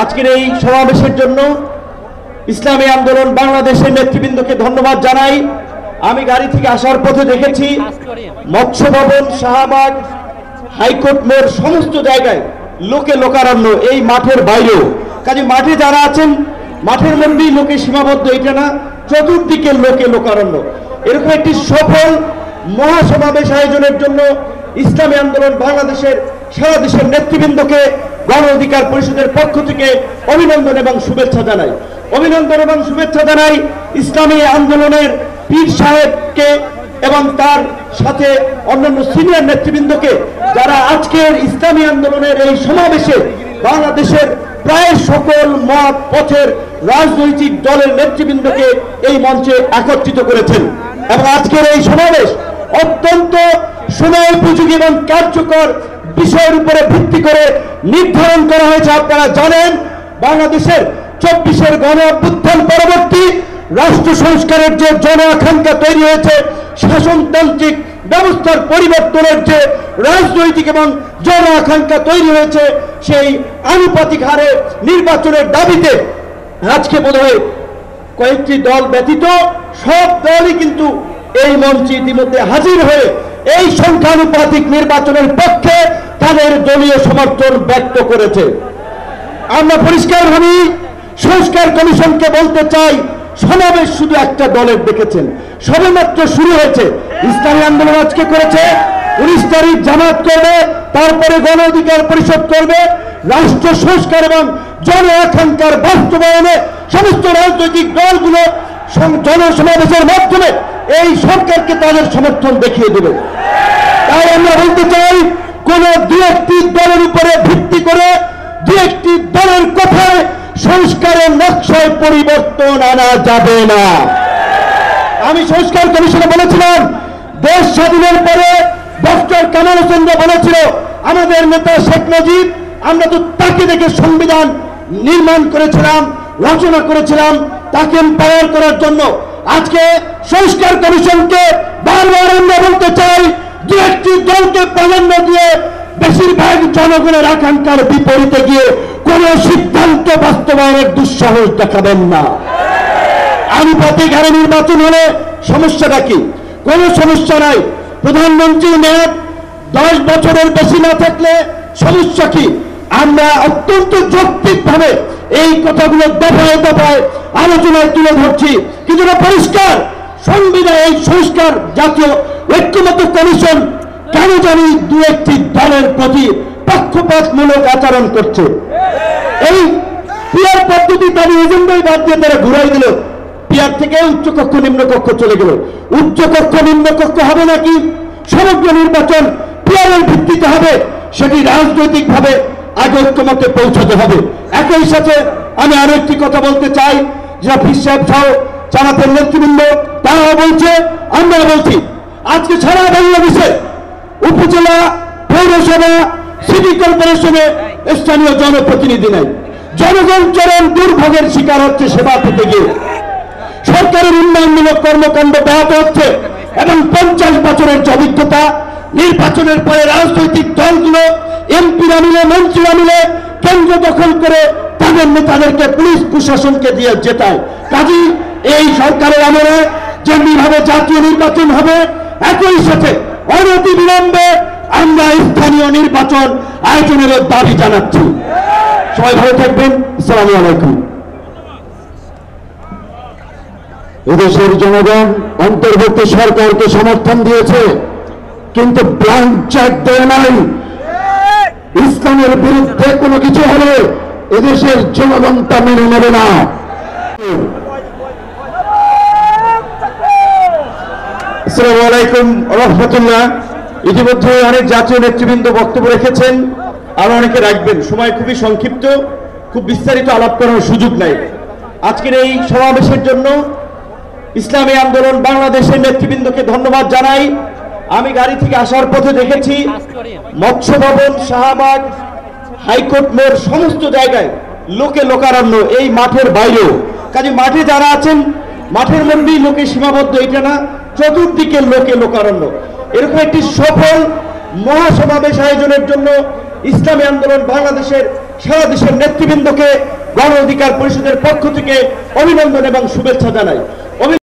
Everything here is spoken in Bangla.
আজকের এই সমাবেশের জন্য ইসলামী আন্দোলন বাংলাদেশের নেতৃবৃন্দকে ধন্যবাদ জানাই। আমি গাড়ি থেকে আসার পথে দেখেছি মৎস্য ভবন, শাহবাগ, হাইকোর্ট মোড় সমস্ত জায়গায় লোকে লোকারণ্য, এই মাঠের বাইরেও। কাজে মাঠে যারা আছেন, মাঠের মধ্যেই লোকে সীমাবদ্ধ, এটা না, চতুর্দিকে লোকে লোকারণ্য। এরকম একটি সফল মহাসমাবেশ আয়োজনের জন্য ইসলামী আন্দোলন বাংলাদেশের সারা দেশের নেতৃবৃন্দকে গণ অধিকার পরিষদের পক্ষ থেকে অভিনন্দন এবং শুভেচ্ছা জানাই। অভিনন্দন এবং শুভেচ্ছা জানাই ইসলামী আন্দোলনের পীর সাহেবকে এবং তার সাথে অন্যান্য সিনিয়র নেতৃবৃন্দকে, যারা আজকের ইসলামী আন্দোলনের এই সমাবেশে বাংলাদেশের প্রায় সকল মত পথের রাজনৈতিক দলের নেতৃবৃন্দকে এই মঞ্চে একত্রিত করেছেন। এবং আজকের এই সমাবেশ অত্যন্ত সময় উপযোগী এবং কার্যকর বিষয়ের উপরে ভিত্তি করে নির্ধারণ করা হয়েছে। আপনারা জানেন, বাংলাদেশের 24-এর গণ অভ্যুত্থান পরবর্তী রাষ্ট্র সংস্কারের যে জন আকাঙ্ক্ষা তৈরি হয়েছে, শাসনতান্ত্রিক ব্যবস্থার পরিবর্তনের যে রাজনৈতিক এবং জন আকাঙ্ক্ষা তৈরি হয়েছে, সেই আনুপাতিক হারে নির্বাচনের দাবিতে আজকে বোধহয় কয়েকটি দল ব্যতীত সব দলই কিন্তু এই মঞ্চে ইতিমধ্যে হাজির হয়ে এই সংখ্যানুপাতিক নির্বাচনের পক্ষে তাদের দলীয় সমর্থন ব্যক্ত করেছে। আমরা পরিষ্কারভাবে সংস্কার কমিশনকে বলতে চাই, সমাবেশ শুধু একটা দলের দেখেছেন, সবেমাত্র শুরু হয়েছে। ইসলামী আন্দোলন আজকে করেছে, 19 তারিখ জামাত করবে, তারপরে গণ অধিকার পরিষদ করবে। রাষ্ট্র সংস্কার এবং জন আকাঙ্ক্ষার বাস্তবায়নে সমস্ত রাজনৈতিক দলগুলো জনসমাবেশের মাধ্যমে এই সরকারকে তাদের সমর্থন দেখিয়ে দেবে। তাই আমরা বলতে চাই, কোন দু একটি দলের উপরে ভিত্তি করে দু একটি দলের কথায় সংস্কারের নকশায় পরিবর্তন আনা যাবে না। আমি সংস্কার কমিশনে বলেছিলাম, দেশ স্বাধীনের পরে ডক্টর কামাল হোসেন বলেছিল, আমাদের নেতা শেখ মুজিব, আমরা তো তাকে দেখে সংবিধান নির্মাণ করেছিলাম, রচনা করেছিলাম, তাকে এম্পাওয়ার করার জন্য। আজকে সংস্কার কমিশনকে বারবার আমরা বলতে চাই, দু একটি দলকে প্রাধান্য দিয়ে বেশিরভাগ জনগণের আকাঙ্ক্ষার বিপরীতে গিয়ে কোন সিদ্ধান্ত বাস্তবায়নের দুঃসাহস দেখাবেন না। আনুপাতিক হারে নির্বাচন হলে সমস্যাটা কি? কোন সমস্যা নাই। প্রধানমন্ত্রীর মেয়াদ 10 বছরের বেশি না থাকলে সমস্যা কি? আমরা অত্যন্ত যৌক্তিকভাবে এই কথাগুলো দফায় দফায় আলোচনায় তুলে ধরছি, কিন্তু পরিষ্কার সংবিধান এই সংস্কার জাতীয় ঐক্যমত্য কমিশন কেন জানি দু একটি দলের প্রতি পক্ষপাতমূলক আচরণ করছে। এই পিয়ার পদ্ধতি তাদের এজেন্ডাই বাদ দিয়ে তারা ঘুরাই দিল। পিয়ার থেকে উচ্চকক্ষ নিম্নকক্ষ চলে গেল। উচ্চকক্ষ নিম্নকক্ষ হবে নাকি? সমগ্র নির্বাচন পিয়ারের ভিত্তিতে হবে, সেটি রাজনৈতিকভাবে আগে ঐক্যমত্যে পৌঁছাতে হবে। একই সাথে আমি আরো একটি কথা বলতে চাই, যারা পীর সাহেব সহ জামাতের নেতৃবৃন্দ তারাও বলছে, আমরা বলছি, আজকে সারা বাংলাদেশে উপজেলা, পৌরসভা, সিটি কর্পোরেশনে স্থানীয় জনপ্রতিনিধি নাই। জনগণ চরম দুর্ভোগের শিকার হচ্ছে সেবা পেতে গিয়ে। সরকারের উন্নয়নমূলক কর্মকাণ্ড ব্যাহত হচ্ছে এবং 50 বছরের অভিজ্ঞতা, নির্বাচনের পরে রাজনৈতিক দলগুলো এমপিরা মিলে, মন্ত্রীরা মিলে কেন্দ্র দখল করে তাদের নেতাদেরকে পুলিশ প্রশাসনকে দিয়ে জেতায়। কাজেই এই সরকারের আমলে যেমনিভাবে জাতীয় নির্বাচন হবে, একই সাথে অনতি বিলম্বে আমরা স্থানীয় নির্বাচন আয়োজনের দাবি জানাচ্ছি। সবাই ভালো থাকবেন। আসসালামু আলাইকুম। এদেশের জনগণ অন্তর্বর্তী সরকারকে সমর্থন দিয়েছে, কিন্তু ব্ল্যাঙ্ক চেক দেয় নাই। ইসলামের বিরুদ্ধে কোনো কিছু হলে এদেশের জনগণ তা মেনে নেবে না। আসসালামু আলাইকুম রহমতুল্লাহ। ইতিমধ্যে অনেক জাতীয় নেতৃবৃন্দ বক্তব্য রেখেছেন, আরো অনেকে রাখবেন। সময় খুবই সংক্ষিপ্ত, খুব বিস্তারিত আলাপ করার সুযোগ নাই। আজকের এই সমাবেশের জন্য ইসলামী আন্দোলন বাংলাদেশের নেতৃবৃন্দকে ধন্যবাদ জানাই। আমি গাড়ি থেকে আসার পথে দেখেছি মৎস্য ভবন, শাহবাগ, হাইকোর্ট মোড় সমস্ত জায়গায় লোকে লোকারণ্য, এই মাঠের বাইরেও। কাজে মাঠে যারা আছেন, মাঠের মধ্যেই লোকে সীমাবদ্ধ, এটা না, চতুর্দিকে লোকে লোকারণ্য। এরকম একটি সফল মহাসমাবেশ আয়োজনের জন্য ইসলামী আন্দোলন বাংলাদেশের সারা দেশের নেতৃবৃন্দকে গণ অধিকার পরিষদের পক্ষ থেকে অভিনন্দন এবং শুভেচ্ছা জানাই।